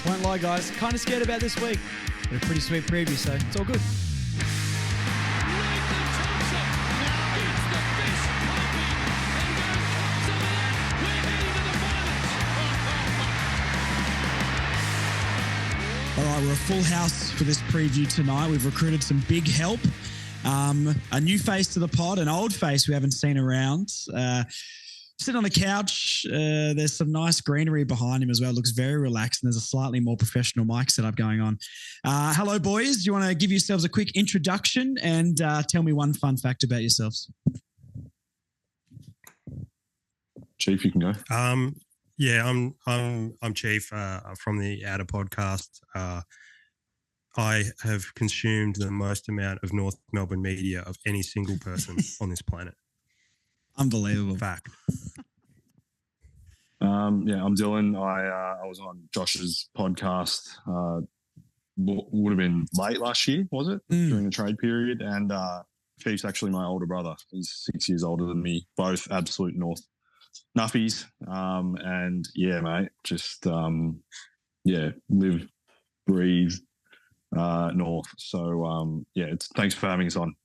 Won't lie, guys. Kind of scared about this week. But a pretty sweet preview, so it's all good. All right, we're a full house for this preview tonight. We've recruited some big help. A new face to the pod, an old face we haven't seen around. Sitting on the couch, there's some nice greenery behind him as well. Looks very relaxed, and there's a slightly more professional mic setup going on. Hello, boys. Do you want to give yourselves a quick introduction and tell me one fun fact about yourselves? Chief, you can go. Yeah, I'm Chief from the Outer Podcast. I have consumed the most amount of North Melbourne media of any single person on this planet. Unbelievable. Fact. Yeah, I'm Dylan. I was on Josh's podcast. Would have been late last year, was it? During the trade period. And Chief's actually my older brother. He's 6 years older than me. Both absolute North Nuffies. And yeah, mate, just live, breathe North. So thanks for having us on.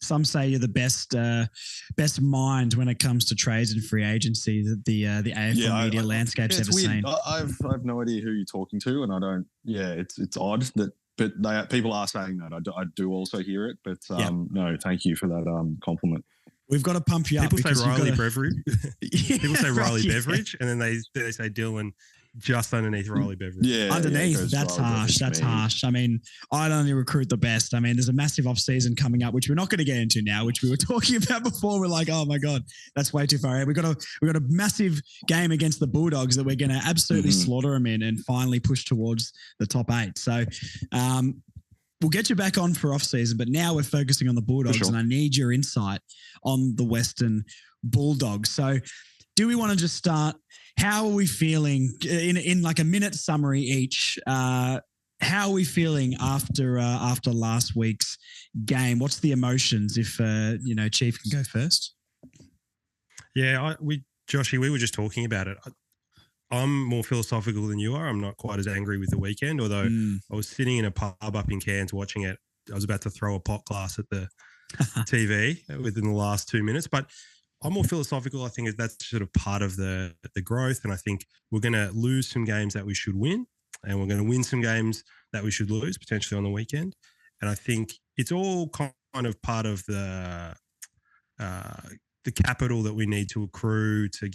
Some say you're the best mind when it comes to trades and free agency that the AFL media landscape's ever seen. I've no idea who you're talking to, and I don't. Yeah, it's odd that, but people are saying that. I do also hear it, but no, thank you for that compliment. We've got to pump you up. People say Riley Beveridge. People say Riley Beveridge, and then they say Dylan just underneath Riley Beveridge. Yeah, underneath. That's harsh. That's harsh. I mean, I'd only recruit the best. I mean, there's a massive off season coming up, which we're not going to get into now, which we were talking about before. We're like, oh my god, that's way too far out. We've got a massive game against the Bulldogs that we're going to absolutely slaughter them in and finally push towards the top 8. So, we'll get you back on for off season, but now we're focusing on the Bulldogs, and I need your insight on the Western Bulldogs. So, do we want to just start? How are we feeling in like a minute summary each? How are we feeling after last week's game? What's the emotions? If Chief can go first. Yeah, Joshy, we were just talking about it. I'm more philosophical than you are. I'm not quite as angry with the weekend, although I was sitting in a pub up in Cairns watching it. I was about to throw a pot glass at the TV within the last 2 minutes, but I'm more philosophical. I think that's sort of part of the growth, and I think we're going to lose some games that we should win, and we're going to win some games that we should lose potentially on the weekend. And I think it's all kind of part of the capital that we need to accrue to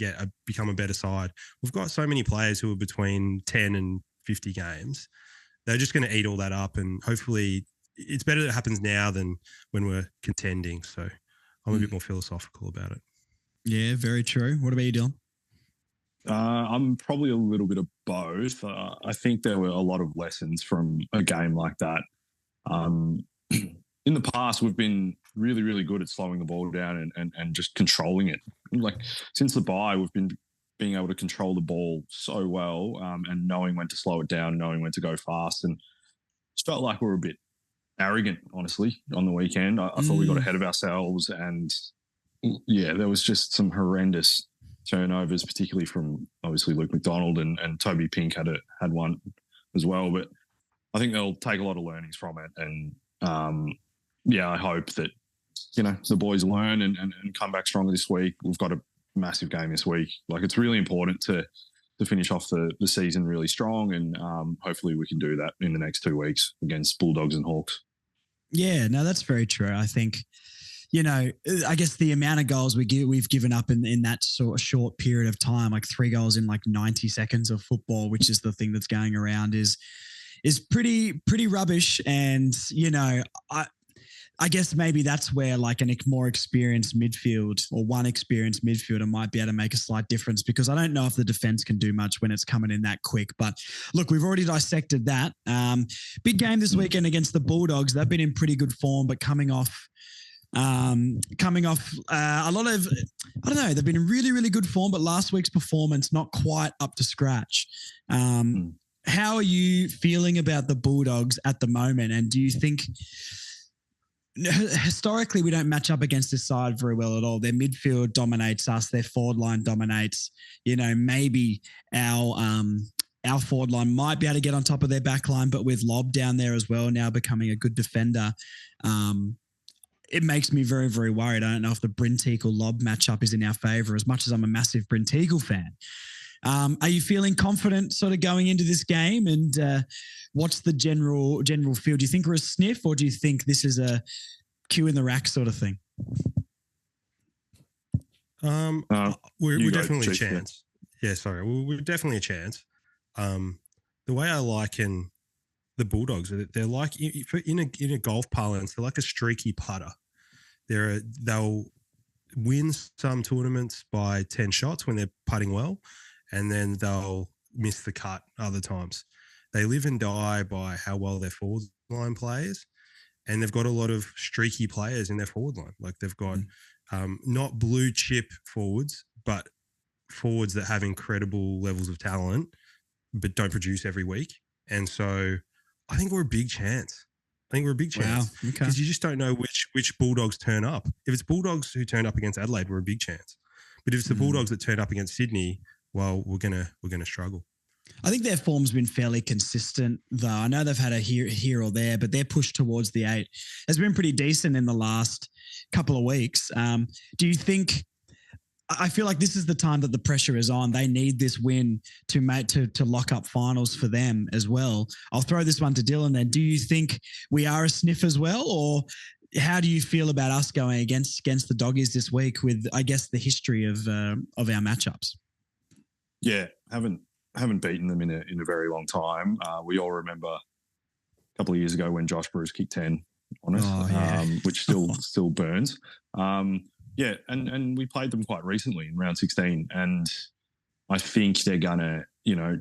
become a better side. We've got so many players who are between 10 and 50 games. They're just going to eat all that up, and hopefully it's better that it happens now than when we're contending. So I'm a bit more philosophical about it. Yeah, very true. What about you, Dylan? I'm probably a little bit of both. I think there were a lot of lessons from a game like that. In the past, we've been really, really good at slowing the ball down and just controlling it. Like since the bye, we've been being able to control the ball so well and knowing when to slow it down, knowing when to go fast. And just felt like we were a bit arrogant, honestly, on the weekend. I thought we got ahead of ourselves, and yeah, there was just some horrendous turnovers, particularly from obviously Luke McDonald and Toby Pink had one as well. But I think they'll take a lot of learnings from it, and I hope that the boys learn and come back stronger this week. We've got a massive game this week. Like it's really important to finish off the season really strong, and hopefully we can do that in the next 2 weeks against Bulldogs and Hawks. Yeah, no, that's very true. I think, I guess the amount of goals we've given up in that sort of short period of time, like 3 goals in like 90 seconds of football, which is the thing that's going around, is pretty rubbish. And I guess maybe that's where like a more experienced midfield or one experienced midfielder might be able to make a slight difference, because I don't know if the defense can do much when it's coming in that quick. But look, we've already dissected that. Big game this weekend against the Bulldogs. They've been in pretty good form, but coming off a lot of, I don't know, they've been in really, really good form, but last week's performance not quite up to scratch. How are you feeling about the Bulldogs at the moment? And do you think historically we don't match up against this side very well at all? Their midfield dominates us. Their forward line dominates. Maybe our our forward line might be able to get on top of their back line, but with Lob down there as well, now becoming a good defender, it makes me very, very worried. I don't know if the Brint Eagle Lob matchup is in our favour as much as I'm a massive Brint Eagle fan. Are you feeling confident sort of going into this game? And what's the general feel? Do you think we're a sniff, or do you think this is a queue in the rack sort of thing? We're definitely a chance. Yeah, sorry. We're definitely a chance. The way I liken the Bulldogs, they're like in a golf parlance, they're like a streaky putter. They'll win some tournaments by 10 shots when they're putting well, and then they'll miss the cut other times. They live and die by how well their forward line plays, and they've got a lot of streaky players in their forward line. Like they've got not blue chip forwards, but forwards that have incredible levels of talent, but don't produce every week. And so I think we're a big chance. Because you just don't know which Bulldogs turn up. If it's Bulldogs who turn up against Adelaide, we're a big chance. But if it's the Bulldogs that turn up against Sydney, well, we're gonna struggle. I think their form's been fairly consistent, though. I know they've had a here or there, but their push towards the 8 has been pretty decent in the last couple of weeks. Do you think? I feel like this is the time that the pressure is on. They need this win to lock up finals for them as well. I'll throw this one to Dylan then. Do you think we are a sniff as well, or how do you feel about us going against the Doggies this week with, I guess, the history of our matchups? Yeah, haven't beaten them in a very long time. We all remember a couple of years ago when Josh Bruce kicked 10 on us, which still burns. Yeah, and we played them quite recently in round 16, and I think they're gonna,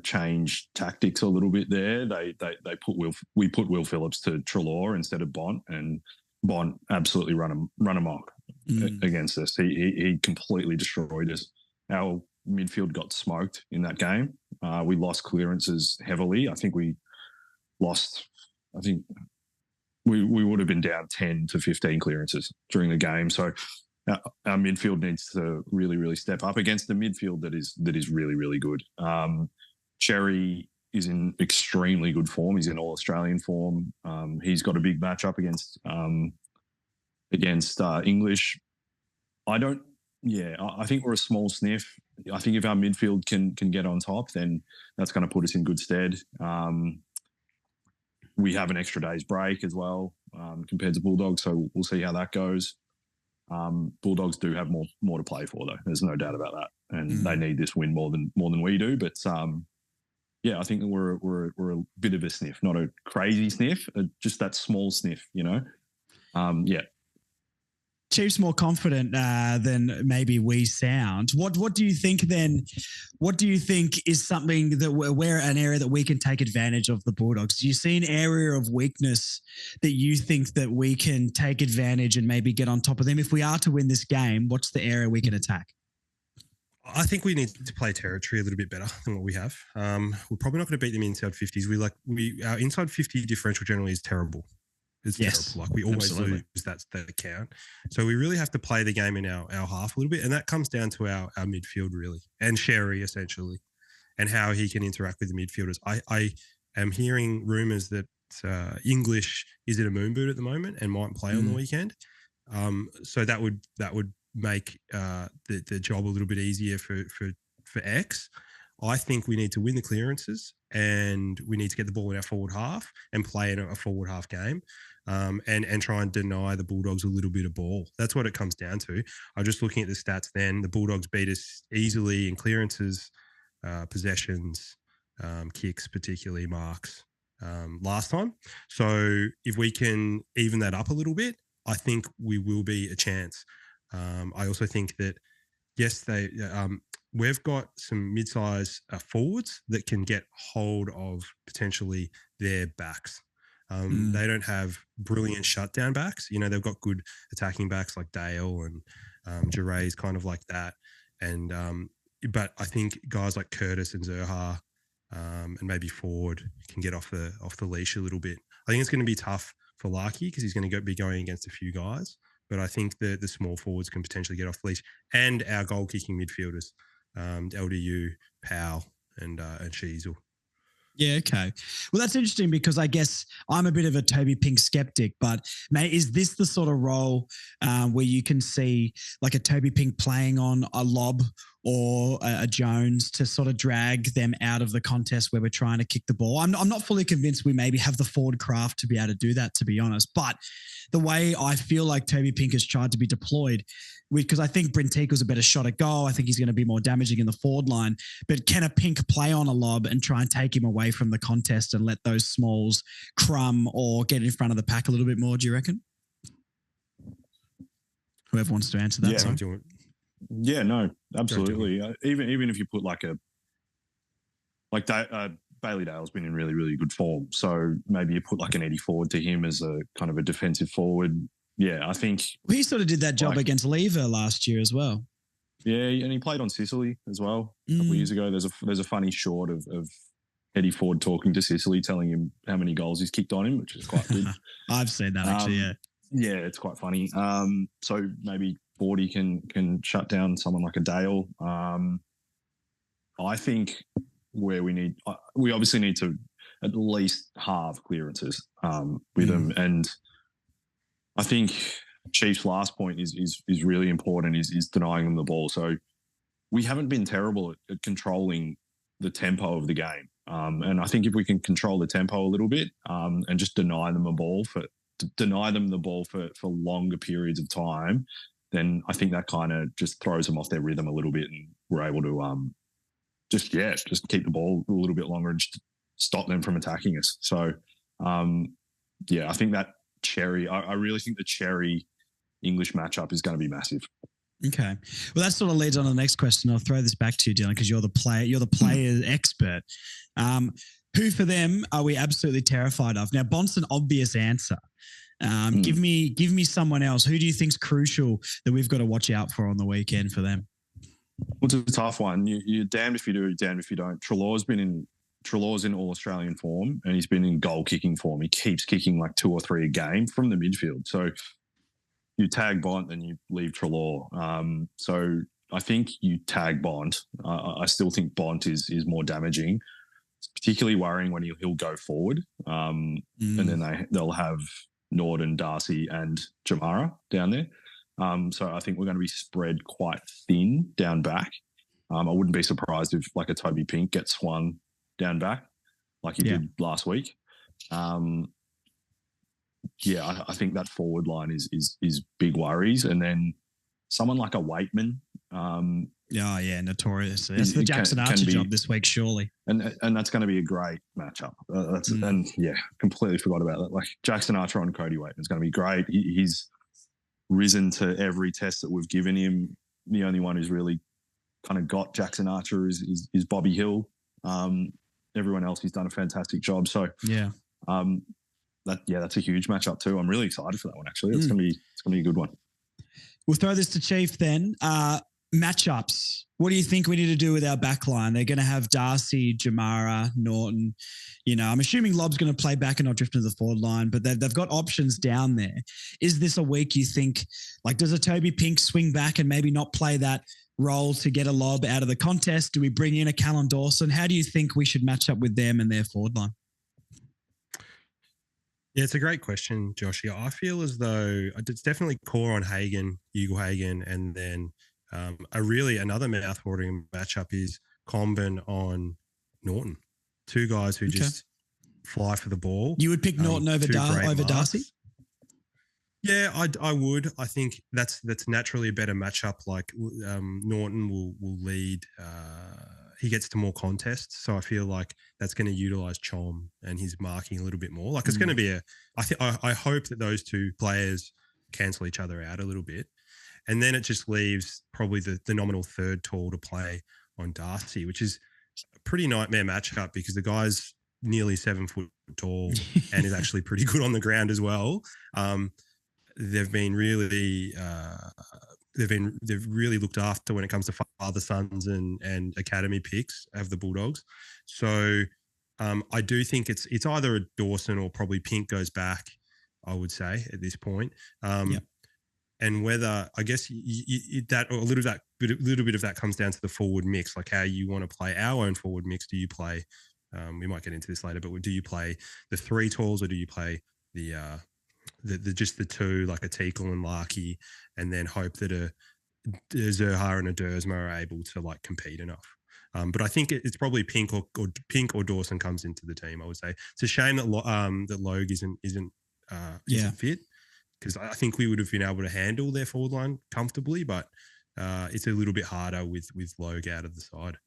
change tactics a little bit there. We put Will Phillips to Treloar instead of Bont, and Bont absolutely run amok against us. He completely destroyed us. Our midfield got smoked in that game. We lost clearances heavily. I think we lost. I think we would have been down 10 to 15 clearances during the game. So our midfield needs to really, really step up against the midfield that is really, really good. Cherry is in extremely good form. He's in all Australian form. He's got a big matchup against English. I think we're a small sniff. I think if our midfield can get on top, then that's going to put us in good stead. We have an extra day's break as well compared to Bulldogs, so we'll see how that goes. Bulldogs do have more to play for, though. There's no doubt about that, and they need this win more than we do. But I think that we're a bit of a sniff, not a crazy sniff, just that small sniff, Chiefs more confident than maybe we sound. What do you think then? What do you think is something that we're an area that we can take advantage of the Bulldogs? Do you see an area of weakness that you think that we can take advantage and maybe get on top of them? If we are to win this game, what's the area we can attack? I think we need to play territory a little bit better than what we have. We're probably not going to beat them inside 50s. Our inside 50 differential generally is terrible. It's terrible. Like we always lose that count. So we really have to play the game in our half a little bit. And that comes down to our midfield really, and Sherry essentially, and how he can interact with the midfielders. I am hearing rumours that English is in a moon boot at the moment and might play on the weekend. So that would make the job a little bit easier for X. I think we need to win the clearances and we need to get the ball in our forward half and play in a forward half game. And try and deny the Bulldogs a little bit of ball. That's what it comes down to. I'm just looking at the stats then. The Bulldogs beat us easily in clearances, possessions, kicks, particularly marks, last time. So if we can even that up a little bit, I think we will be a chance. I also think that, yes, we've got some mid-size forwards that can get hold of potentially their backs. They don't have brilliant shutdown backs. They've got good attacking backs like Dale and Geray's kind of like that. And but I think guys like Curtis and Zerha and maybe Ford can get off the leash a little bit. I think it's going to be tough for Larky because he's going to be going against a few guys. But I think the small forwards can potentially get off the leash, and our goal kicking midfielders, LDU, Powell, and SHEEZ. Yeah, okay. Well, that's interesting because I guess I'm a bit of a Toby Pink skeptic, but mate, is this the sort of role where you can see like a Toby Pink playing on a lob or a Jones to sort of drag them out of the contest where we're trying to kick the ball? I'm not fully convinced we maybe have the forward craft to be able to do that, to be honest. But the way I feel like Toby Pink has tried to be deployed, because I think Brentiko's a better shot at goal. I think he's going to be more damaging in the forward line. But can a Pink play on a lob and try and take him away from the contest and let those smalls crumb or get in front of the pack a little bit more, do you reckon? Whoever wants to answer that. Yeah, sorry. Yeah, no, absolutely. Even if you put Bailey Dale's been in really, really good form. So maybe you put like an Eddie Ford to him as a kind of a defensive forward. Yeah, I think he sort of did that job against Lever last year as well. Yeah, and he played on Sicily as well a couple of years ago. There's a funny short of Eddie Ford talking to Sicily, telling him how many goals he's kicked on him, which is quite good. I've seen that actually. Yeah, it's quite funny. So maybe Fordy can shut down someone like a Dale. I think where we obviously need to at least halve clearances with them, and I think Chief's last point is really important, is denying them the ball. So we haven't been terrible at controlling the tempo of the game. And I think if we can control the tempo a little bit and just deny them the ball for longer periods of time, then I think that kind of just throws them off their rhythm a little bit, and we're able to just keep the ball a little bit longer and just stop them from attacking us. So, I think that I really think the Cherry English matchup is going to be massive. Okay. Well, that sort of leads on to the next question. I'll throw this back to you, Dylan, because you're the player expert. Who for them are we absolutely terrified of? Now, Bont's an obvious answer. Give me someone else. Who do you think's crucial that we've got to watch out for on the weekend for them? Well, it's a tough one. You're damned if you do, damned if you don't. Treloar's in all-Australian form, and he's been in goal-kicking form. He keeps kicking like 2 or 3 a game from the midfield. So you tag Bont, then you leave Treloar. So I think you tag Bont. I still think Bont is more damaging. It's particularly worrying when he'll go forward. And then they'll have Norden, Darcy and Jamara down there. So I think we're going to be spread quite thin down back. I wouldn't be surprised if like a Toby Pink gets swung down back like he did last week. I think that forward line is big worries. And then someone like a Waitman. Notorious. That's the Jackson Archer job this week, surely. And that's going to be a great matchup. Completely forgot about that. Like Jackson Archer on Cody Waitman is going to be great. He's risen to every test that we've given him. The only one who's really kind of got Jackson Archer is Bobby Hill. Everyone else, he's done a fantastic job. So that's a huge matchup too. I'm really excited for that one. Actually, it's gonna be a good one. We'll throw this to Chief then. Matchups. What do you think we need to do with our back line? They're going to have Darcy, Jamara, Norton. I'm assuming Lob's going to play back and not drift into the forward line, but they've got options down there. Is this a week you think, like, does a Toby Pink swing back and maybe not play that role to get a lob out of the contest? Do we bring in a Callum Dawson? How do you think we should match up with them and their forward line? Yeah, it's a great question, Joshy. I feel as though it's definitely core on Hagen, Ugle-Hagen, and then another mouth-watering matchup is Comben on Norton. 2 guys who just fly for the ball. You would pick Norton over Darcy? Yeah, I would. I think that's naturally a better matchup. Like Norton will lead. He gets to more contests, so I feel like that's going to utilize Chom and his marking a little bit more. Like it's going to be I hope that those 2 players cancel each other out a little bit, and then it just leaves probably the nominal third tall to play on Darcy, which is a pretty nightmare matchup because the guy's nearly 7 foot tall and is actually pretty good on the ground as well. They've really looked after when it comes to father sons and academy picks of the Bulldogs. So I do think it's either a Dawson or probably Pink goes back, I would say at this point. And whether I guess that or a little bit of that comes down to the forward mix, like how you want to play our own forward mix. Do you play we might get into this later, but do you play the three talls or do you play the just the two, like a Teakle and Larky, and then hope that a Zerha and a Dersma are able to like compete enough? But I think it's probably Pink or Dawson comes into the team. I would say it's a shame that that Logue isn't fit, because I think we would have been able to handle their forward line comfortably, but it's a little bit harder with Logue out of the side.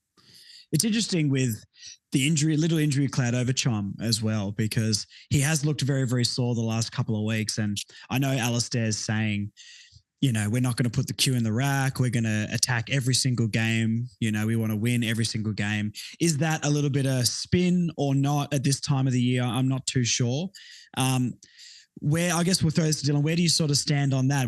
It's interesting with the little injury cloud over Chom as well, because he has looked very, very sore the last couple of weeks. And I know Alistair's saying, we're not going to put the Q in the rack. We're going to attack every single game. We want to win every single game. Is that a little bit of spin or not at this time of the year? I'm not too sure. I guess we'll throw this to Dylan. Where do you sort of stand on that?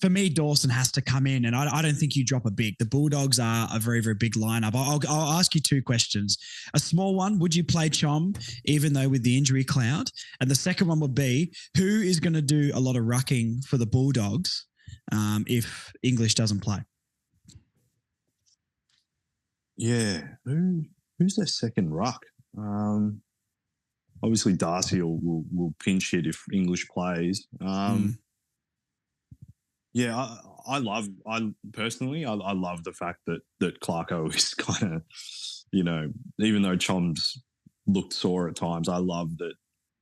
For me, Dawson has to come in, and I don't think you drop a big. The Bulldogs are a very, very big lineup. I'll ask you two questions. A small one, would you play Chom, even though with the injury cloud? And the second one would be, who is going to do a lot of rucking for the Bulldogs if English doesn't play? Yeah. Who's their second ruck? Obviously, Darcy will pinch hit if English plays. Yeah, I love the fact that Clarko is kind of, even though Chom's looked sore at times, I love that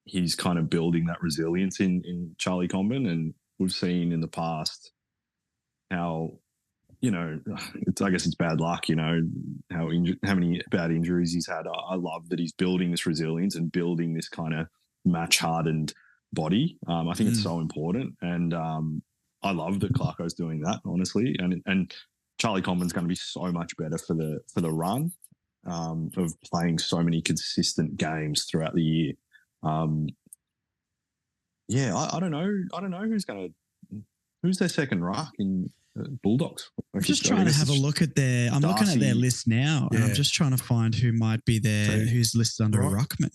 he's kind of building that resilience in Charlie Comben. And we've seen in the past how, I guess it's bad luck, how many bad injuries he's had. I love that he's building this resilience and building this kind of match-hardened body. I think it's so important. And I love that Clarko's doing that, honestly. And Charlie Comben's going to be so much better for the run of playing so many consistent games throughout the year. I don't know who's their second ruck in Bulldogs. I'm just trying to have a look at I'm looking at their list now, and I'm just trying to find who might be there, who's listed under a ruckman.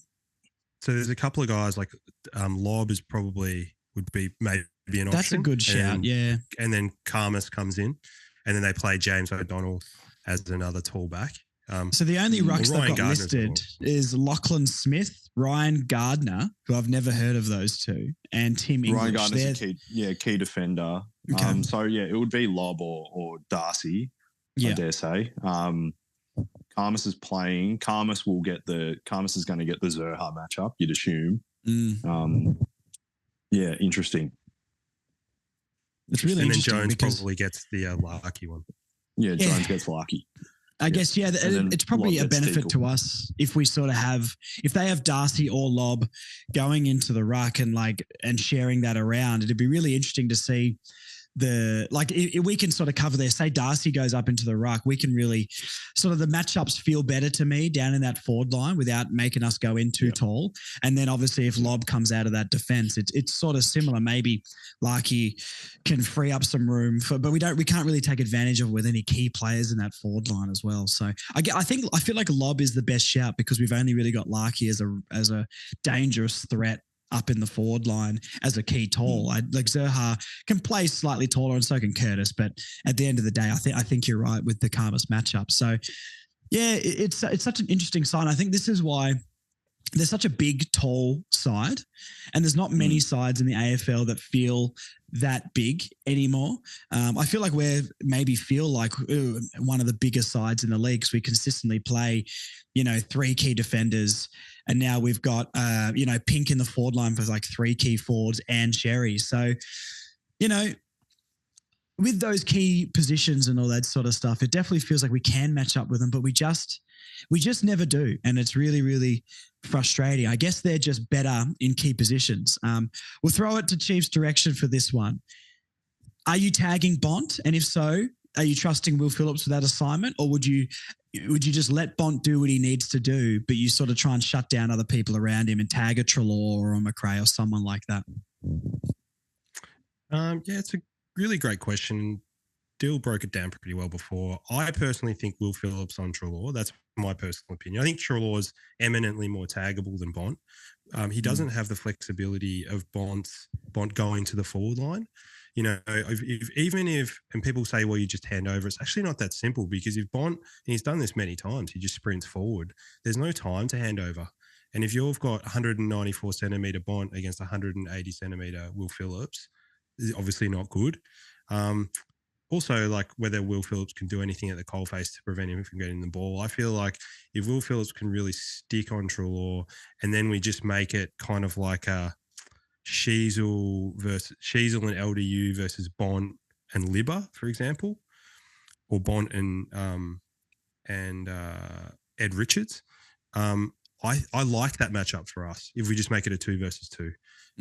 So there's a couple of guys like Lob would be maybe an option. That's a good shout, yeah. And then Karmas comes in, and then they play James O'Donnell as another tall back. So the only rucks they've got listed is Lachlan Smith, Ryan Gardner, who I've never heard of those two, and Tim English. Ryan Gardner's a key defender. Okay. It would be Lob or Darcy, I dare say. Karmas is playing. Karmas is going to get the Zerha matchup, you'd assume. Interesting. It's really interesting. And then Jones probably gets the Larky one. Yeah, Jones gets Larky. I guess, it's probably a benefit to us if we sort of if they have Darcy or Lob going into the ruck and sharing that around. It'd be really interesting to see if we can sort of cover there. Say Darcy goes up into the ruck, we can really sort of the matchups feel better to me down in that forward line without making us go in too tall. And then obviously if Lob comes out of that defense, it's sort of similar. Maybe Larky can free up some room but we can't really take advantage of it with any key players in that forward line as well. So I feel like Lob is the best shout because we've only really got Larky as a dangerous threat up in the forward line as a key tall. Zerha can play slightly taller and so can Curtis, but at the end of the day, I think you're right with the Karmas matchup. So yeah, it's such an interesting side. I think this is why there's such a big, tall side, and there's not many sides in the AFL that feel that big anymore. I feel like we maybe feel like one of the biggest sides in the league because we consistently play, three key defenders, and now we've got Pink in the forward line for like three key forwards and Sherry. So, with those key positions and all that sort of stuff, it definitely feels like we can match up with them, but we just never do. And it's really, really frustrating. I guess they're just better in key positions. We'll throw it to Chief's direction for this one. Are you tagging Bont? And if so, are you trusting Will Phillips with that assignment? Or would you just let Bont do what he needs to do, but you sort of try and shut down other people around him and tag a Treloar or a McRae or someone like that? It's a really great question. Dill broke it down pretty well before. I personally think Will Phillips on Treloar. That's my personal opinion. I think Treloar's eminently more taggable than Bont. He doesn't have the flexibility of Bont going to the forward line. and people say, well, you just hand over, it's actually not that simple, because if Bont, and he's done this many times, he just sprints forward. There's no time to hand over. And if you've got 194 centimetre Bont against 180 centimetre Will Phillips, is obviously not good. Also, like, whether Will Phillips can do anything at the coalface to prevent him from getting the ball. I feel like if Will Phillips can really stick on Treloar, and then we just make it kind of like a SHEEZ and LDU versus Bont and Libba, for example, or Bont and Ed Richards. I like that matchup for us if we just make it a 2 versus 2.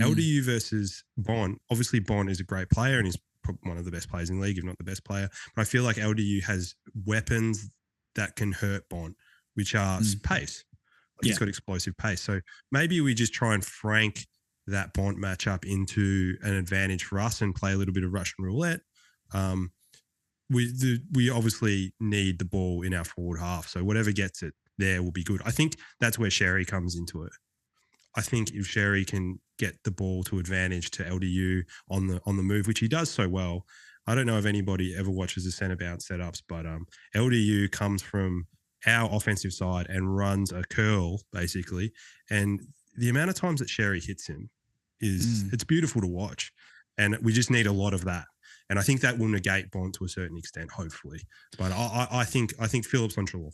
LDU versus Bont. Obviously, Bont is a great player and he's one of the best players in the league, if not the best player. But I feel like LDU has weapons that can hurt Bont, which are pace. He's got explosive pace. So maybe we just try and frank that Bont matchup into an advantage for us and play a little bit of Russian roulette. We obviously need the ball in our forward half. So whatever gets it there will be good. I think that's where Sherry comes into it. I think if Sherry can get the ball to advantage to LDU on the move, which he does so well. I don't know if anybody ever watches the centre bounce setups, but LDU comes from our offensive side and runs a curl, basically. And the amount of times that Sherry hits him it's beautiful to watch. And we just need a lot of that. And I think that will negate Bont to a certain extent, hopefully. But I think Phillips on Treloar.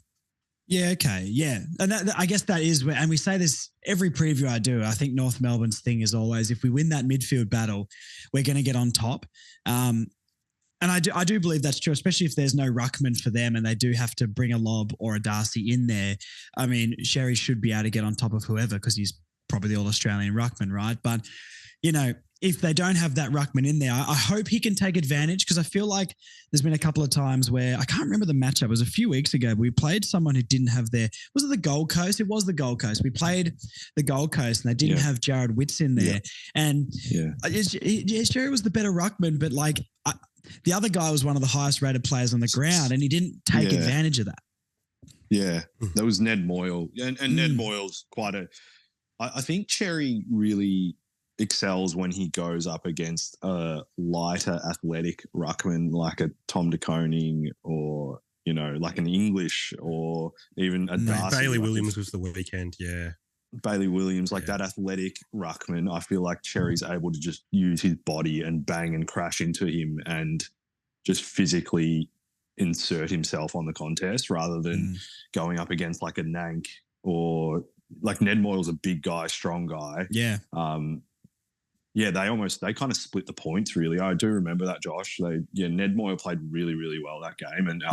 Yeah, okay, yeah. And I guess that is where, and we say this every preview I do, I think North Melbourne's thing is always, if we win that midfield battle, we're going to get on top. And I do believe that's true, especially if there's no ruckman for them and they do have to bring a Lob or a Darcy in there. I mean, Sherry should be able to get on top of whoever because he's probably the All-Australian ruckman, right? But, if they don't have that ruckman in there, I hope he can take advantage, because I feel like there's been a couple of times where, I can't remember the matchup, it was a few weeks ago, we played someone who didn't have was it the Gold Coast? It was the Gold Coast. We played the Gold Coast and they didn't have Jared Witts in there. And Sherry was the better ruckman, but the other guy was one of the highest rated players on the ground and he didn't take advantage of that. Yeah, that was Ned Moyle. And Ned Moyle's I think Cherry really excels when he goes up against a lighter athletic ruckman like a Tom de Koning or, like an English or even a Darcy. Bailey Williams was the weekend, Bailey Williams, that athletic ruckman, I feel like Cherry's able to just use his body and bang and crash into him and just physically insert himself on the contest rather than going up against like a Nank or like Ned Moyle's a big guy, strong guy. Yeah. They kind of split the points, really. I do remember that, Josh. Ned Moyle played really, really well that game. And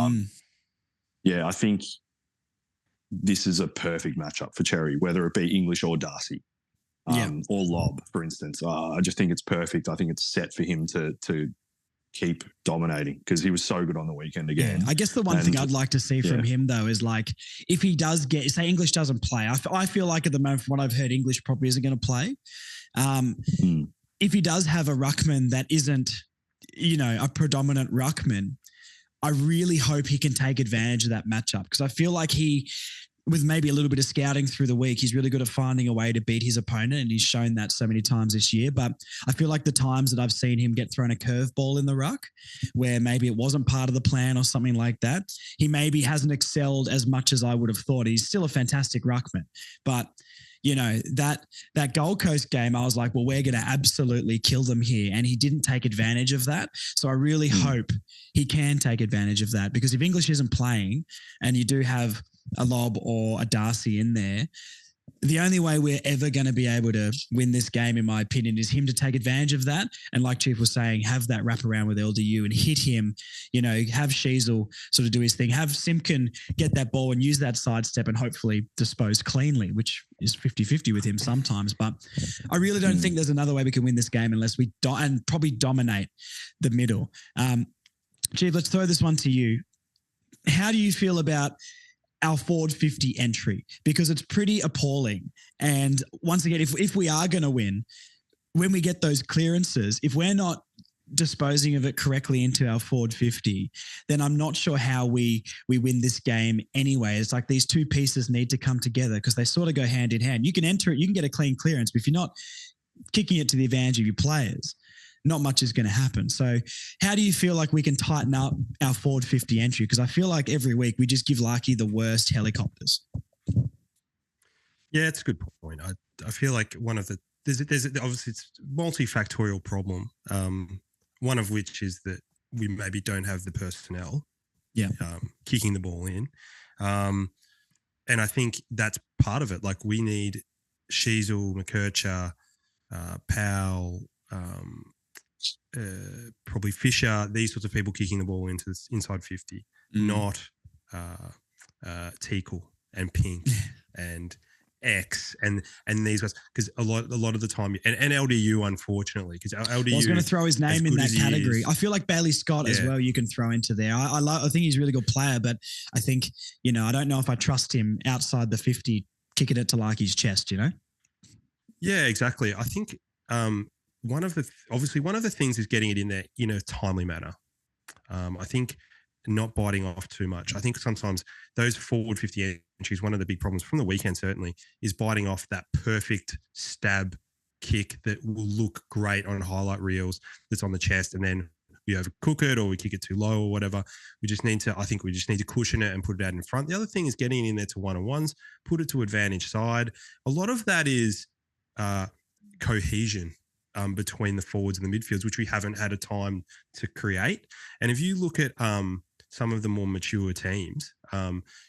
I think this is a perfect matchup for Cherry, whether it be English or Darcy or Lob, for instance. I just think it's perfect. I think it's set for him to keep dominating because he was so good on the weekend again. Yeah. I guess the one thing I'd like to see from him, though, is if he does say English doesn't play, I feel like at the moment, from what I've heard, English probably isn't going to play. If he does have a ruckman that isn't, a predominant ruckman, I really hope he can take advantage of that matchup because I feel like with maybe a little bit of scouting through the week, he's really good at finding a way to beat his opponent, and he's shown that so many times this year. But I feel like the times that I've seen him get thrown a curveball in the ruck, where maybe it wasn't part of the plan or something like that, he maybe hasn't excelled as much as I would have thought. He's still a fantastic ruckman, but that Gold Coast game, I was like, well, we're going to absolutely kill them here. And he didn't take advantage of that. So I really hope he can take advantage of that, because if English isn't playing and you do have a Lob or a Darcy in there, the only way we're ever going to be able to win this game, in my opinion, is him to take advantage of that. And like Chief was saying, have that wraparound with LDU and hit him, have SHEEZ sort of do his thing, have Simpkin get that ball and use that sidestep and hopefully dispose cleanly, which is 50-50 with him sometimes. But I really don't think there's another way we can win this game unless we and probably dominate the middle. Chief, let's throw this one to you. How do you feel about our forward 50 entry? Because it's pretty appalling. And once again, if we are going to win, when we get those clearances, if we're not disposing of it correctly into our forward 50, then I'm not sure how we win this game anyway. It's like these two pieces need to come together because they sort of go hand in hand. You can enter it, you can get a clean clearance, but if you're not kicking it to the advantage of your players, not much is going to happen. So how do you feel like we can tighten up our forward 50 entry? Because I feel like every week we just give Larky the worst helicopters. Yeah, it's a good point. I feel like one of the there's obviously it's a multifactorial problem. One of which is that we maybe don't have the personnel, kicking the ball in, and I think that's part of it. Like we need SHEEZ, McKercher, Powell, probably Fisher, these sorts of people kicking the ball into this inside 50, not Teakle and Pink and X and these guys, because a lot of the time and LDU, unfortunately, because LDU, I was going to throw his name in that category. I feel like Bailey Scott as well you can throw into there. I think he's a really good player, but I think, I don't know if I trust him outside the 50 kicking it to Larky's chest, Yeah, exactly. I think one of the things is getting it in there in a timely manner. I think not biting off too much. I think sometimes those forward 50 entries, one of the big problems from the weekend certainly is biting off that perfect stab kick that will look great on highlight reels that's on the chest, and then we overcook it or we kick it too low or whatever. I think we just need to cushion it and put it out in front. The other thing is getting it in there to one-on-ones, put it to advantage side. A lot of that is cohesion between the forwards and the midfields, which we haven't had a time to create. And if you look at some of the more mature teams,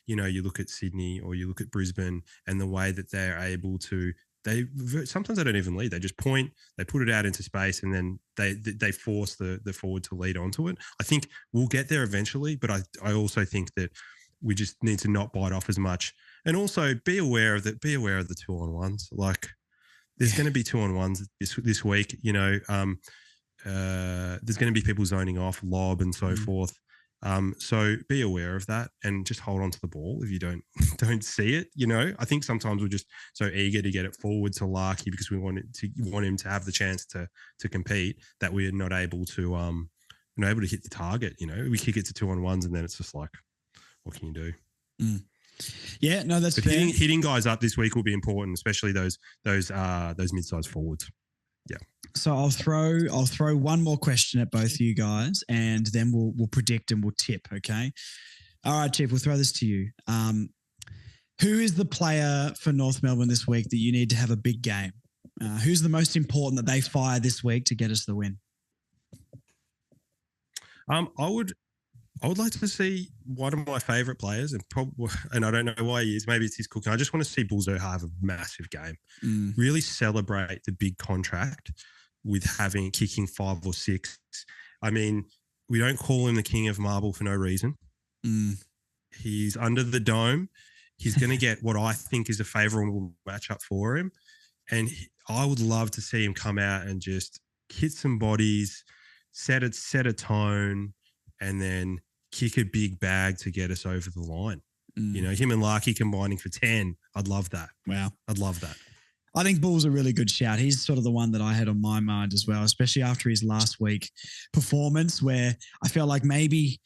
you look at Sydney or you look at Brisbane and the way that they're able to, sometimes they don't even lead. They just point, they put it out into space, and then they force the forward to lead onto it. I think we'll get there eventually, but I also think that we just need to not bite off as much, and also be aware of the 2-on-1s. Like there's going to be 2-on-1s this week. There's going to be people zoning off, lob and so forth. So be aware of that and just hold on to the ball if you don't see it. I think sometimes we're just so eager to get it forward to Larky because we want him to have the chance to compete that we're not able to hit the target. We kick it to 2-on-1s and then it's just like, what can you do? Yeah, no, that's fair. Hitting guys up this week will be important, especially those mid-sized forwards. Yeah. So I'll throw one more question at both of you guys, and then we'll predict and we'll tip. Okay. All right, Chief. We'll throw this to you. Who is the player for North Melbourne this week that you need to have a big game? Who's the most important that they fire this week to get us the win? I would like to see one of my favourite players, and I don't know why he is. Maybe it's his cooking. I just want to see Bull Zohar have a massive game. Really celebrate the big contract with kicking 5 or 6. I mean, we don't call him the king of marble for no reason. He's under the dome. He's going to get what I think is a favourable matchup for him, and I would love to see him come out and just hit some bodies, set a tone, and then kick a big bag to get us over the line. Him and Larky combining for 10. I'd love that. Wow. I'd love that. I think Bull's a really good shout. He's sort of the one that I had on my mind as well, especially after his last week performance where I felt like maybe,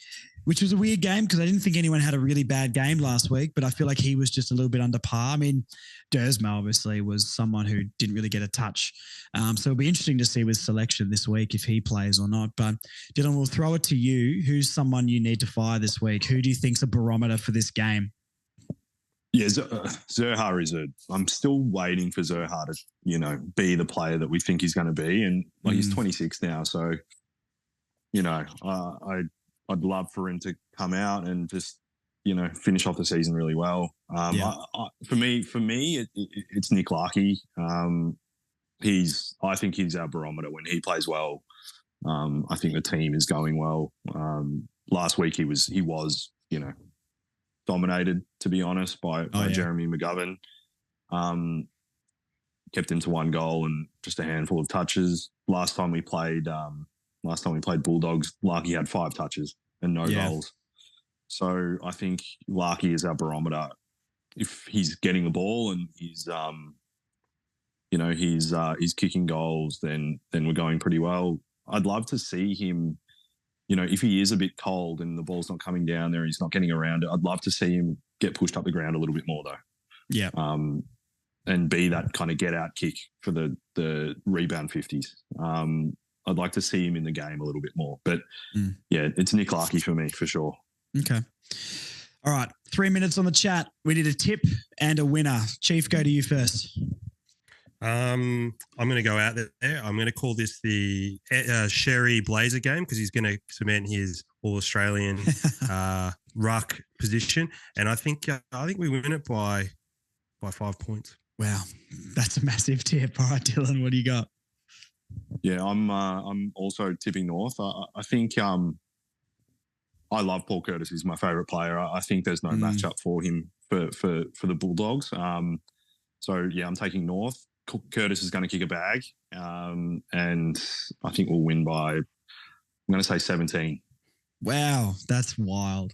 which was a weird game because I didn't think anyone had a really bad game last week, but I feel like he was just a little bit under par. I mean, Dersma obviously was someone who didn't really get a touch. So it'll be interesting to see with selection this week if he plays or not. But Dylan, we'll throw it to you. Who's someone you need to fire this week? Who do you think's a barometer for this game? Yeah, Zohar I'm still waiting for Zohar to, be the player that we think he's going to be. And he's 26 now. So, I'd love for him to come out and just, finish off the season really well. For me, it's Nick Larky. I think he's our barometer when he plays well. I think the team is going well. Last week he was, dominated, to be honest, by Jeremy McGovern. Kept him to 1 goal and just a handful of touches. Last time we played Bulldogs, Larky had 5 touches and no goals. So I think Larky is our barometer. If he's getting the ball and he's kicking goals, then we're going pretty well. I'd love to see him, if he is a bit cold and the ball's not coming down there, he's not getting around it. I'd love to see him get pushed up the ground a little bit more though. Yeah. And be that kind of get out kick for the rebound 50s. I'd like to see him in the game a little bit more. But Mm. yeah, it's Nick Larkey for me for sure. Okay. All right. 3 minutes on the chat. We need a tip and a winner. Chief, go to you first. I'm going to go out there. I'm going to call this the Sherry Blazer game because he's going to cement his All-Australian ruck position, and I think we win it by 5 points. Wow, that's a massive tip. All right, Dylan, what do you got? Yeah, I'm also tipping North. I think I love Paul Curtis. He's my favourite player. I think there's no matchup for him for the Bulldogs. So yeah, I'm taking North. Curtis is going to kick a bag, and I think we'll win by, I'm going to say 17. Wow, that's wild.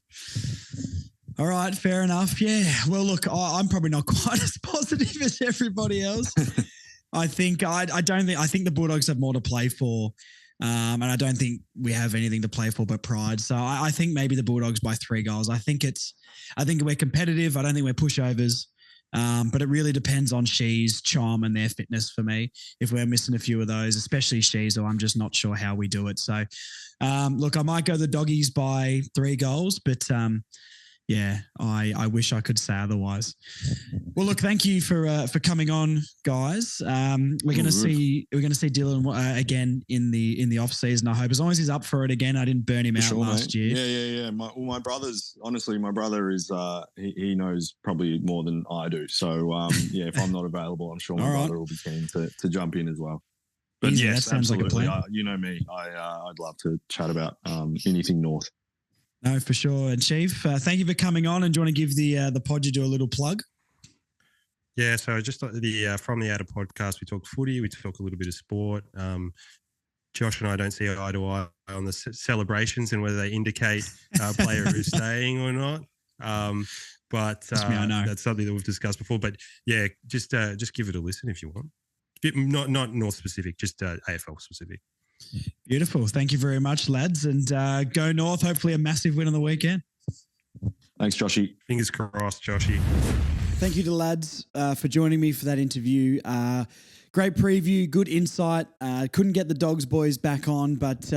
All right, fair enough. Yeah, well, look, I'm probably not quite as positive as everybody else. I think the Bulldogs have more to play for, and I don't think we have anything to play for but pride. So I think maybe the Bulldogs by 3 goals. I think we're competitive. I don't think we're pushovers. But it really depends on SHEEZ, Chom, and their fitness for me. If we're missing a few of those, especially SHEEZ, or I'm just not sure how we do it. So, look, I might go the Doggies by 3 goals, but yeah, I wish I could say otherwise. Well, look, thank you for coming on, guys. We're going to see Dylan again in the off season. I hope, as long as he's up for it again. I didn't burn him out last year. Yeah. My brother's, honestly, my brother is he knows probably more than I do. So yeah, if I'm not available, I'm sure my brother will be keen to jump in as well. But easy, yes, that sounds absolutely. like a plan. You know me. I'd love to chat about anything North. No, for sure. And Chief, thank you for coming on. And do you want to give the pod you do a little plug? Yeah, so just like the From the Outer podcast, we talk footy, we talk a little bit of sport. Josh and I don't see eye to eye on the celebrations and whether they indicate a player who's staying or not. But I know. that's something that we've discussed before. But yeah, just give it a listen if you want. Not North specific, just AFL specific. Beautiful. Thank you very much, lads. And go North. Hopefully a massive win on the weekend. Thanks, Joshy. Fingers crossed, Joshy. Thank you to lads for joining me for that interview. Great preview, good insight. Couldn't get the Dogs boys back on, but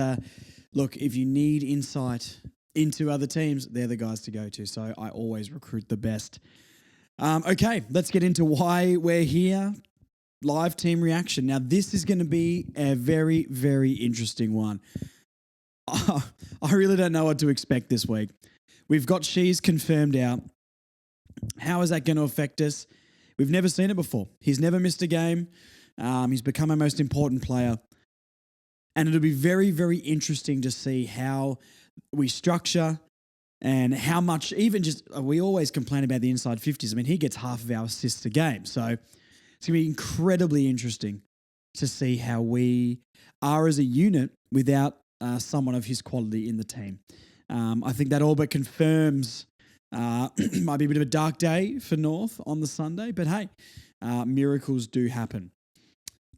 look, if you need insight into other teams, they're the guys to go to. So I always recruit the best. Okay, let's get into why we're here. Live team reaction. Now, this is going to be a very, very interesting one. I really don't know what to expect this week. We've got SHEEZ confirmed out. How is that going to affect us? We've never seen it before. He's never missed a game. He's become our most important player. And it'll be very, very interesting to see how we structure and how much, even just, we always complain about the inside 50s. I mean, he gets half of our assists a game. So it's going to be incredibly interesting to see how we are as a unit without someone of his quality in the team. I think that all but confirms might be a bit of a dark day for North on the Sunday, but hey, miracles do happen.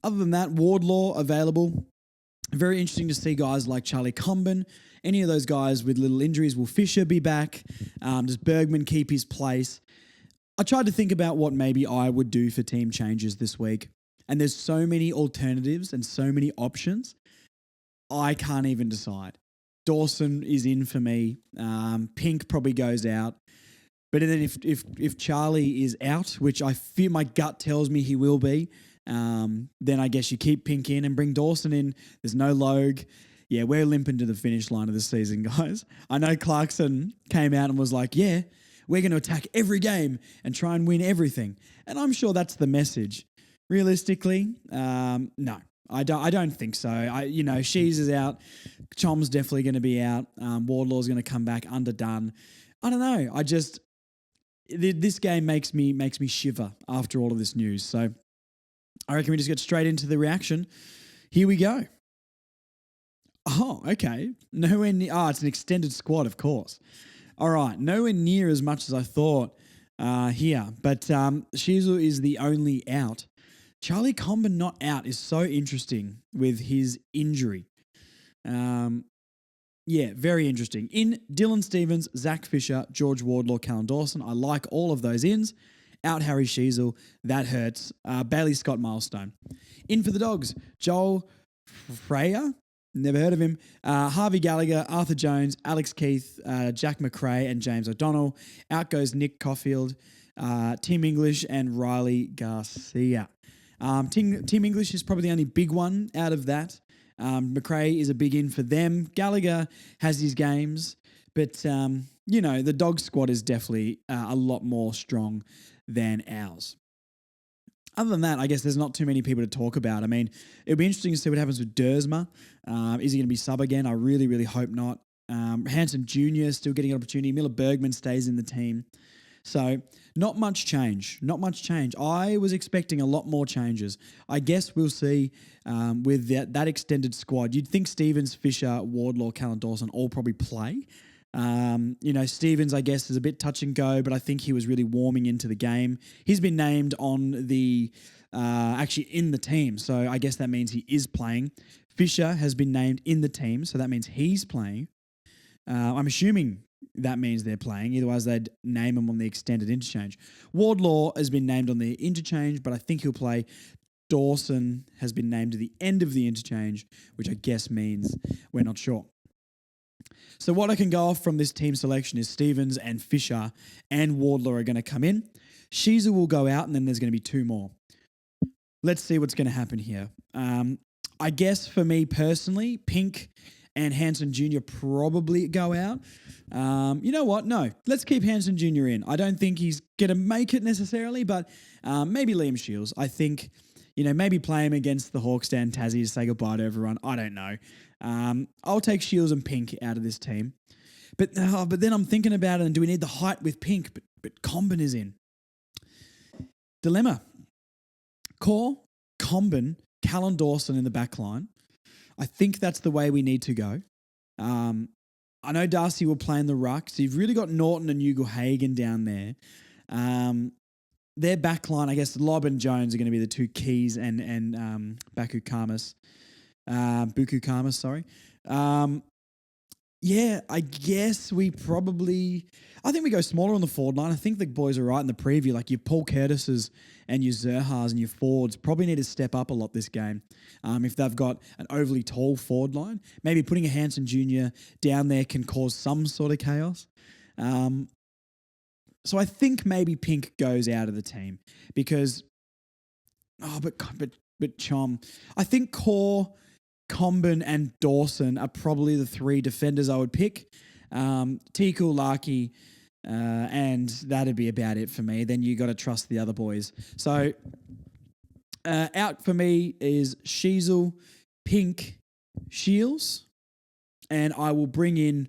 Other than that, Wardlaw available. Very interesting to see guys like Charlie Comben. Any of those guys with little injuries. Will Fisher be back? Does Bergman keep his place? I tried to think about what maybe I would do for team changes this week. And there's so many alternatives and so many options. I can't even decide. Dawson is in for me. Pink probably goes out. But then if Charlie is out, which I feel my gut tells me he will be, then I guess you keep Pink in and bring Dawson in. There's no Logue. Yeah, we're limping to the finish line of the season, guys. I know Clarkson came out and was like, yeah, we're going to attack every game and try and win everything. And I'm sure that's the message. Realistically, no, I don't think so. SHEEZ is out. Chom's definitely going to be out. Wardlaw's going to come back underdone. I don't know. This game makes me shiver after all of this news. So I reckon we just get straight into the reaction. Here we go. Oh, okay. Nowhere near. Oh, it's an extended squad, of course. All right. Nowhere near as much as I thought here. But SHEEZ is the only out. Charlie Comben not out is so interesting with his injury. Yeah, very interesting. In Dylan Stevens, Zach Fisher, George Wardlaw, Callan Dawson. I like all of those ins. Out Harry SHEEZ, that hurts. Bailey Scott Milestone. In for the Dogs, Joel Freya. Never heard of him. Harvey Gallagher, Arthur Jones, Alex Keith, Jack McRae, and James O'Donnell. Out goes Nick Caulfield, Tim English, and Riley Garcia. Tim English is probably the only big one out of that. McRae is a big in for them. Gallagher has his games, but the dog squad is definitely a lot more strong than ours. Other than that, I guess there's not too many people to talk about. I mean, it'll be interesting to see what happens with Dersma. Is he going to be sub again? I really, really hope not. Hanson Jr. is still getting an opportunity. Miller Bergman stays in the team. So not much change. Not much change. I was expecting a lot more changes. I guess we'll see with that extended squad. You'd think Stevens, Fisher, Wardlaw, Callan Dawson all probably play. Stevens, I guess, is a bit touch and go, but I think he was really warming into the game. He's been named on the, actually in the team, so I guess that means he is playing. Fisher has been named in the team, so that means he's playing. I'm assuming that means they're playing, otherwise they'd name him on the extended interchange. Wardlaw has been named on the interchange, but I think he'll play. Dawson has been named to the end of the interchange, which I guess means we're not sure. So what I can go off from this team selection is Stevens and Fisher and Wardlaw are going to come in. SHEEZ will go out, and then there's going to be two more. Let's see what's going to happen here. I guess for me personally, Pink and Hanson Jr. probably go out. You know what? No, let's keep Hanson Jr. in. I don't think he's going to make it necessarily, but maybe Liam Shields. I think, maybe play him against the Hawks down Tassie to say goodbye to everyone. I don't know. I'll take Shields and Pink out of this team. But then I'm thinking about it, and do we need the height with Pink? But Comben is in. Dilemma. Core, Comben, Callan Dawson in the back line. I think that's the way we need to go. I know Darcy will play in the ruck, so you've really got Norton and Hugo Hagen down there. Their back line, I guess Lobb and Jones are going to be the two keys, and Buku Kamas, sorry. I guess I think we go smaller on the forward line. I think the boys are right in the preview. Like your Paul Curtis's and your Zerhas and your forwards probably need to step up a lot this game. If they've got an overly tall forward line, maybe putting a Hanson Jr. down there can cause some sort of chaos. So I think maybe Pink goes out of the team because, but Chom, I think Core, Comben and Dawson are probably the three defenders I would pick. Tiku, Larky, and that'd be about it for me. Then you got to trust the other boys. So out for me is SHEEZ, Pink, Shields, and I will bring in.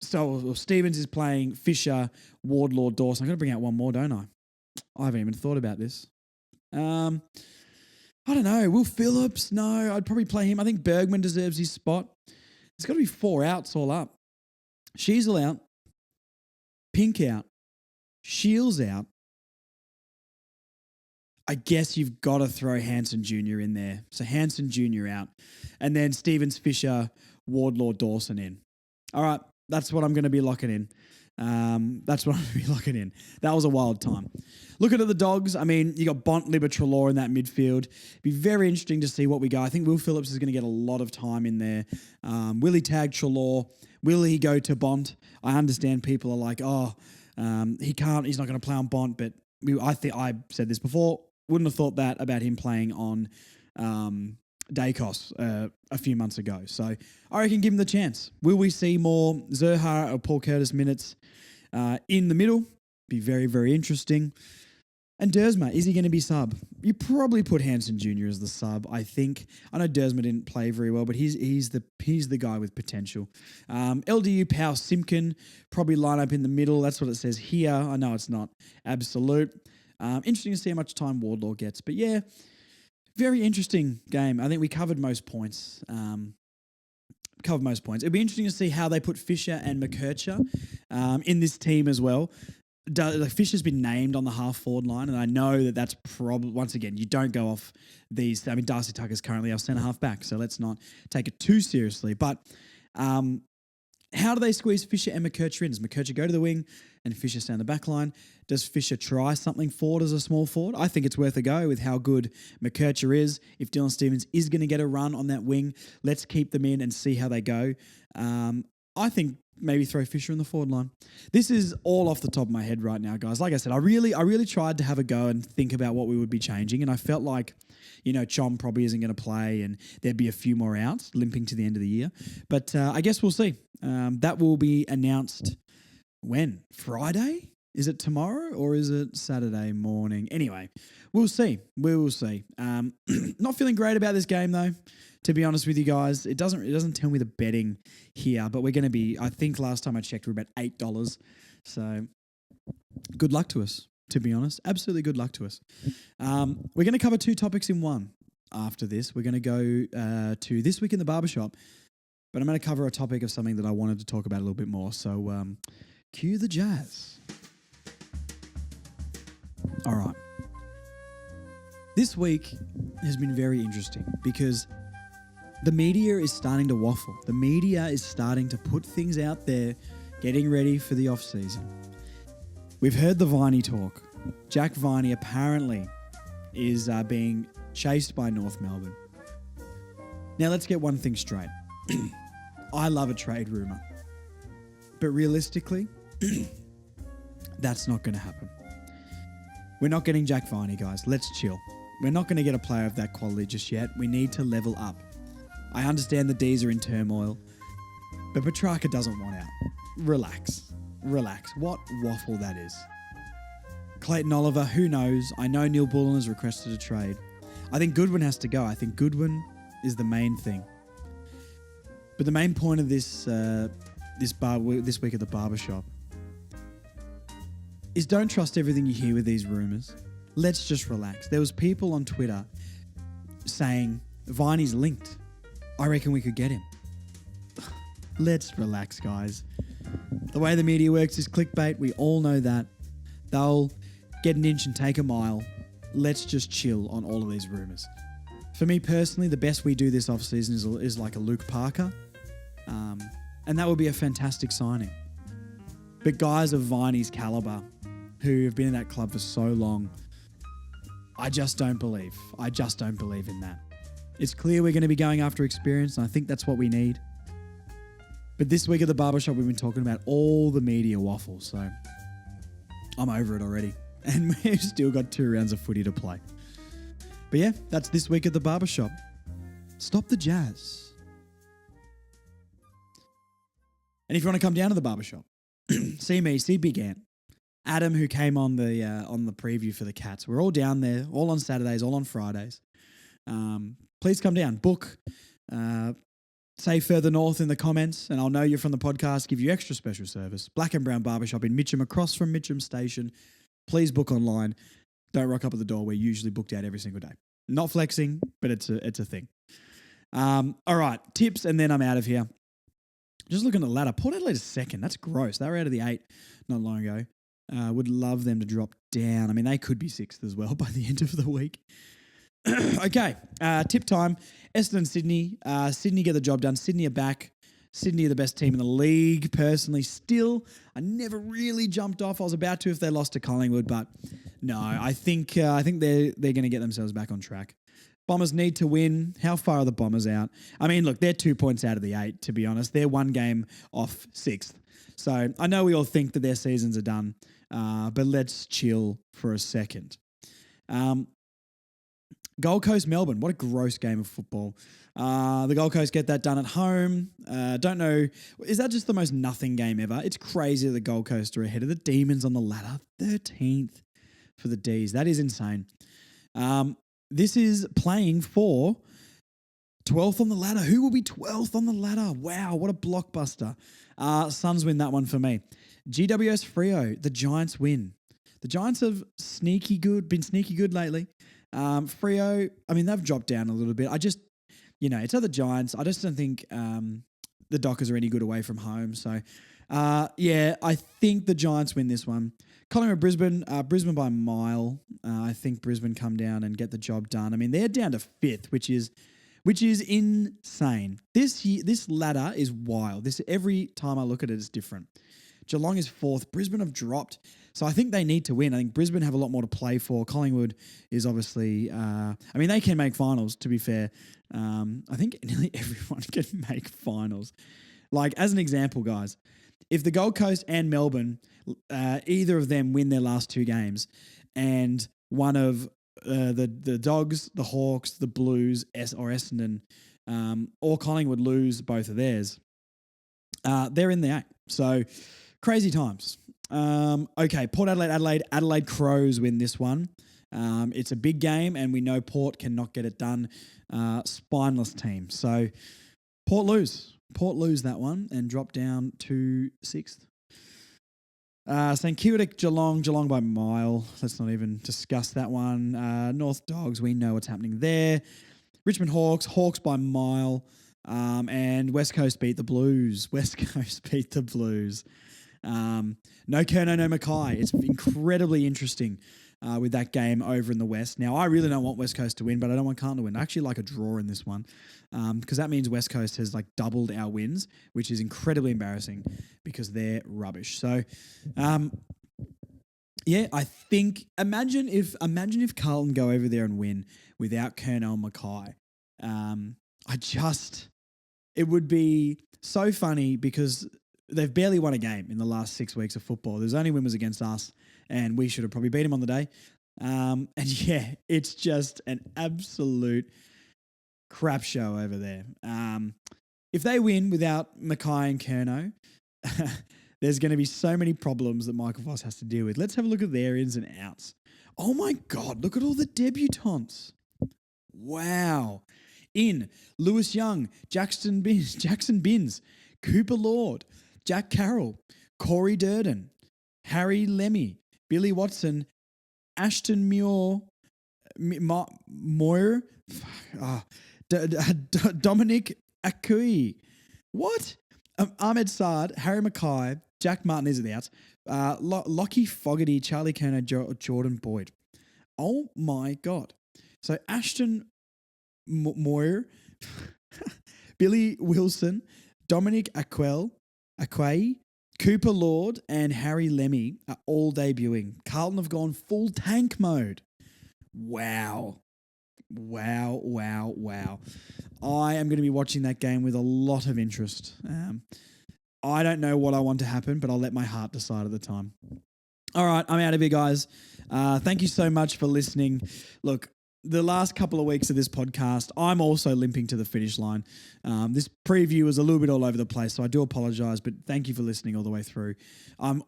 So Stevens is playing Fisher, Wardlaw, Dawson. I'm going to bring out one more, don't I? I haven't even thought about this. I don't know. Will Phillips? No, I'd probably play him. I think Bergman deserves his spot. There's got to be 4 outs all up. SHEEZ out. Pink out. Shields out. I guess you've got to throw Hanson Jr. in there. So Hanson Jr. out. And then Stevens, Fisher, Wardlaw, Dawson in. All right. That's what I'm going to be locking in. That was a wild time. Looking at the Dogs, I mean, you got Bont, Libba, Treloar in that midfield. Be very interesting to see what we go. I think Will Phillips is going to get a lot of time in there. Will he tag Treloar? Will he go to Bont? I understand people are like, he can't, he's not going to play on Bont, but I think I said this before, wouldn't have thought that about him playing on Dacos a few months ago. So I reckon give him the chance. Will we see more Zerha or Paul Curtis minutes in the middle? Be very, very interesting. And Dersma, is he going to be sub? You probably put Hanson Jr. as the sub, I think. I know Dersma didn't play very well, but he's the guy with potential. LDU, Powell, Simpkin, probably line up in the middle. That's what it says here. I know it's not absolute. Interesting to see how much time Wardlaw gets. But yeah, very interesting game. I think we covered most points. It'd be interesting to see how they put Fisher and McKercher in this team as well. Fisher's been named on the half-forward line, and I know that that's probably, once again, you don't go off these. I mean, Darcy Tucker's currently our centre-half back, so let's not take it too seriously. But How do they squeeze Fisher and McKercher in? Does McKercher go to the wing and Fisher stay on the back line? Does Fisher try something forward as a small forward? I think it's worth a go with how good McKercher is. If Dylan Stephens is going to get a run on that wing, let's keep them in and see how they go. I think maybe throw Fisher in the forward line. This is all off the top of my head right now, guys. Like I said, I really tried to have a go and think about what we would be changing, and I felt like, Chom probably isn't going to play and there'd be a few more outs limping to the end of the year. But I guess we'll see. That will be announced when? Friday? Is it tomorrow or is it Saturday morning? Anyway, we'll see. We will see. Not feeling great about this game though, to be honest with you guys. It doesn't tell me the betting here, but we're going to be, I think last time I checked, we're about $8. So good luck to us, to be honest. Absolutely good luck to us. We're going to cover 2 topics in one after this. We're going to go to This Week in the Barbershop, but I'm going to cover a topic of something that I wanted to talk about a little bit more. So cue the jazz. All right. This week has been very interesting because the media is starting to waffle. The media is starting to put things out there, getting ready for the off-season. We've heard the Viney talk. Jack Viney apparently is being chased by North Melbourne. Now, let's get one thing straight. I love a trade rumour. But realistically, that's not going to happen. We're not getting Jack Viney, guys. Let's chill. We're not going to get a player of that quality just yet. We need to level up. I understand the D's are in turmoil, but Petrarca doesn't want out. Relax. What waffle that is. Clayton Oliver, who knows? I know Neil Bullen has requested a trade. I think Goodwin has to go. I think Goodwin is the main thing. But the main point of this week at the barbershop is don't trust everything you hear with these rumours. Let's just relax. There was people on Twitter saying, Viney's linked. I reckon we could get him. Let's relax, guys. The way the media works is clickbait. We all know that. They'll get an inch and take a mile. Let's just chill on all of these rumours. For me personally, the best we do this offseason is like a Luke Parker. And that would be a fantastic signing. But guys of Viney's calibre, who have been in that club for so long, I just don't believe. I just don't believe in that. It's clear we're going to be going after experience, and I think that's what we need. But this week at the barbershop, we've been talking about all the media waffles, so I'm over it already. And we've still got 2 rounds of footy to play. But yeah, that's this week at the barbershop. Stop the jazz. And if you want to come down to the barbershop, see me, see Big Ant, Adam, who came on the preview for the Cats. We're all down there, all on Saturdays, all on Fridays. Please come down, book, say further north in the comments, and I'll know you're from the podcast, give you extra special service. Black and Brown Barbershop in Mitcham, across from Mitcham Station. Please book online. Don't rock up at the door. We're usually booked out every single day. Not flexing, but it's a thing. All right, tips, and then I'm out of here. Just looking at the ladder. Port Adelaide's second. That's gross. They were out of the 8 not long ago. Would love them to drop down. I mean, they could be 6th as well by the end of the week. Okay, tip time. Essendon, Sydney. Sydney get the job done. Sydney are back. Sydney are the best team in the league, personally. Still, I never really jumped off. I was about to if they lost to Collingwood, but no, I think they're going to get themselves back on track. Bombers need to win. How far are the Bombers out? I mean, look, they're 2 points out of the 8, to be honest. They're 1 game off 6th. So I know we all think that their seasons are done, but let's chill for a second. Gold Coast, Melbourne. What a gross game of football. The Gold Coast get that done at home. Don't know. Is that just the most nothing game ever? It's crazy that the Gold Coast are ahead of the Demons on the ladder. 13th for the Ds. That is insane. This is playing for 12th on the ladder. Who will be 12th on the ladder? Wow, what a blockbuster. Suns win that one for me. GWS Freo, the Giants win. The Giants have been sneaky good lately. Freo, I mean, they've dropped down a little bit. It's other Giants. I just don't think the Dockers are any good away from home. So, I think the Giants win this one. Collingwood, Brisbane. Brisbane by a mile. I think Brisbane come down and get the job done. I mean, they're down to 5th, which is which is insane. This ladder is wild. Every time I look at it, it's different. Geelong is 4th. Brisbane have dropped. So I think they need to win. I think Brisbane have a lot more to play for. Collingwood is obviously, they can make finals, to be fair. I think nearly everyone can make finals. Like, as an example, guys, if the Gold Coast and Melbourne, either of them win their last 2 games, and one of the Dogs, the Hawks, the Blues, or Essendon, or Collingwood lose both of theirs, they're in the 8. So, crazy times. Okay, Port Adelaide. Adelaide Crows win this one. It's a big game, and we know Port cannot get it done. Spineless team. So, Port lose that one and drop down to 6th. St Kilda, Geelong by mile. Let's not even discuss that one. North Dogs, we know what's happening there. Richmond Hawks by mile. And West Coast beat the Blues. No Kerno, no Mackay. It's incredibly interesting with that game over in the West. Now, I really don't want West Coast to win, but I don't want Carlton to win. I actually like a draw in this one because that means West Coast has like doubled our wins, which is incredibly embarrassing because they're rubbish. So, I think imagine if Carlton go over there and win without Kerno and Mackay. It would be so funny because they've barely won a game in the last 6 weeks of football. There's only win was against us, and we should have probably beat them on the day. It's just an absolute crap show over there. If they win without Mackay and Kerno, there's going to be so many problems that Michael Voss has to deal with. Let's have a look at their ins and outs. Oh my God, look at all the debutantes. Wow. In Lewis Young, Jackson Binns, Cooper Lord, Jack Carroll, Corey Durden, Harry Lemmy, Billy Watson, Ashton Muir, Dominic Akui. What? Ahmed Saad, Harry Mackay, Jack Martin is in the outs, Lockie Fogarty, Charlie Kerno, Jordan Boyd. Oh my God. So Ashton Moyer, Billy Wilson, Dominic Aquay, Cooper Lord, and Harry Lemmy are all debuting. Carlton have gone full tank mode. Wow. I am going to be watching that game with a lot of interest. I don't know what I want to happen, but I'll let my heart decide at the time. All right, I'm out of here, guys. Thank you so much for listening. Look, the last couple of weeks of this podcast, I'm also limping to the finish line. This preview was a little bit all over the place, so I do apologize, but thank you for listening all the way through.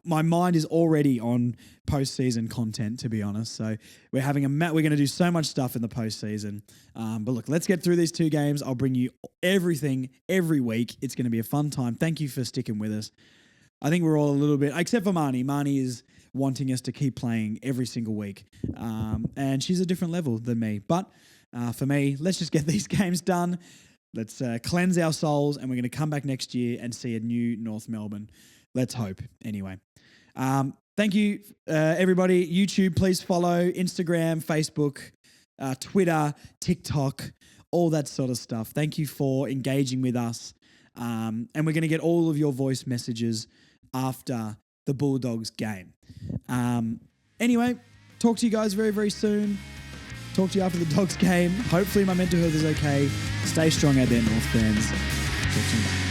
My mind is already on postseason content, to be honest. So we're going to do so much stuff in the postseason. But look, let's get through these 2 games. I'll bring you everything every week. It's going to be a fun time. Thank you for sticking with us. I think we're all a little bit, except for Marnie. Marnie is wanting us to keep playing every single week. And she's a different level than me. But for me, let's just get these games done. Let's cleanse our souls, and we're going to come back next year and see a new North Melbourne. Let's hope. Anyway, thank you, everybody. YouTube, please follow. Instagram, Facebook, Twitter, TikTok, all that sort of stuff. Thank you for engaging with us. And we're going to get all of your voice messages after the Bulldogs game. Anyway, talk to you guys very, very soon. Talk to you after the Dogs game. Hopefully my mental health is okay. Stay strong out there, North fans. Talk to you.